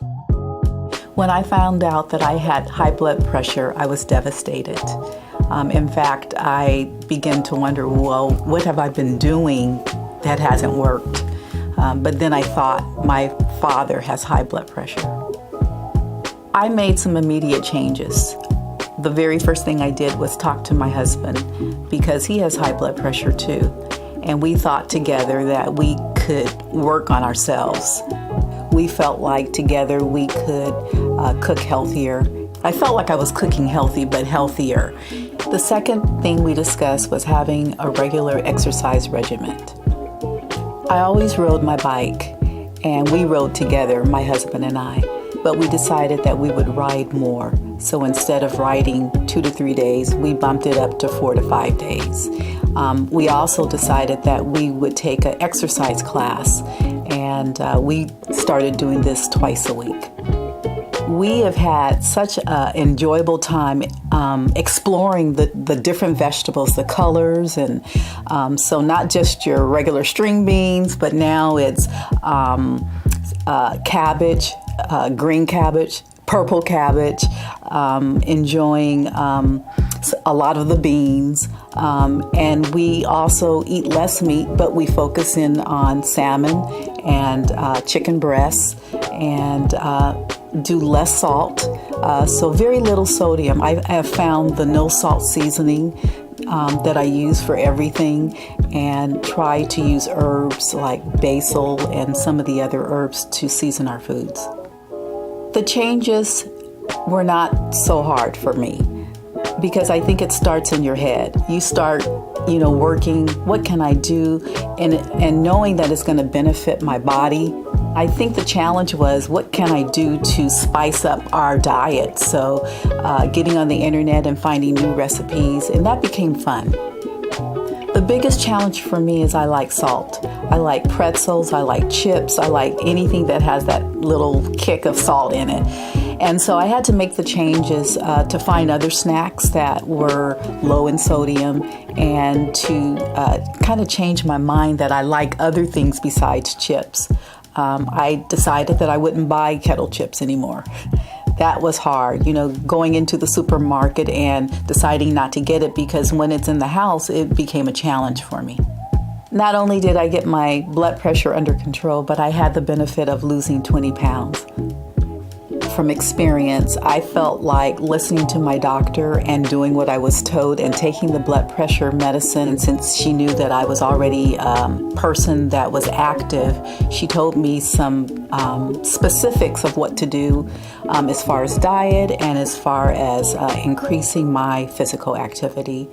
When I found out that I had high blood pressure, I was devastated. In fact, I began to wonder, well, what have I been doing that hasn't worked? But then I thought, my father has high blood pressure. I made some immediate changes. The very first thing I did was talk to my husband because he has high blood pressure too. And we thought together that we could work on ourselves. We felt like together we could cook healthier. I felt like I was cooking healthy, but healthier. The second thing we discussed was having a regular exercise regimen. I always rode my bike, and we rode together, my husband and I, but we decided that we would ride more. So instead of riding 2 to 3 days, we bumped it up to 4 to 5 days. We also decided that we would take an exercise class, and we started doing this twice a week. We have had such an enjoyable time exploring the different vegetables, the colors, and so not just your regular string beans, but now it's cabbage, green cabbage, purple cabbage, enjoying a lot of the beans, and we also eat less meat, but we focus in on salmon and chicken breasts, and do less salt, so very little sodium. I have found the no salt seasoning that I use for everything, and try to use herbs like basil and some of the other herbs to season our foods. The changes were not so hard for me because I think it starts in your head. You start, working, what can I do? And knowing that it's going to benefit my body. I think the challenge was, what can I do to spice up our diet? So getting on the internet and finding new recipes, and that became fun. The biggest challenge for me is I like salt. I like pretzels, I like chips, I like anything that has that little kick of salt in it. And so I had to make the changes to find other snacks that were low in sodium, and to kind of change my mind that I like other things besides chips. I decided that I wouldn't buy kettle chips anymore. That was hard, going into the supermarket and deciding not to get it, because when it's in the house, it became a challenge for me. Not only did I get my blood pressure under control, but I had the benefit of losing 20 pounds. From experience, I felt like listening to my doctor and doing what I was told and taking the blood pressure medicine. And since she knew that I was already a person that was active, she told me some specifics of what to do as far as diet and as far as increasing my physical activity.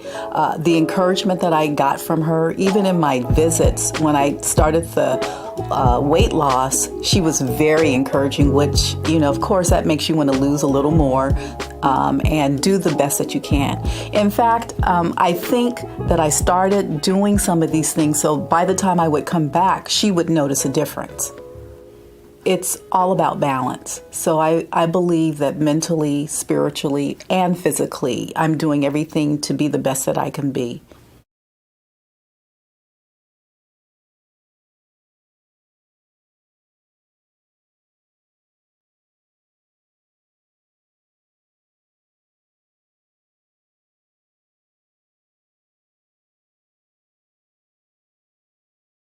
The encouragement that I got from her, even in my visits when I started the weight loss, she was very encouraging, which, of course, that makes you want to lose a little more and do the best that you can. In fact, I think that I started doing some of these things, so by the time I would come back, she would notice a difference. It's all about balance. So I believe that mentally, spiritually, and physically, I'm doing everything to be the best that I can be.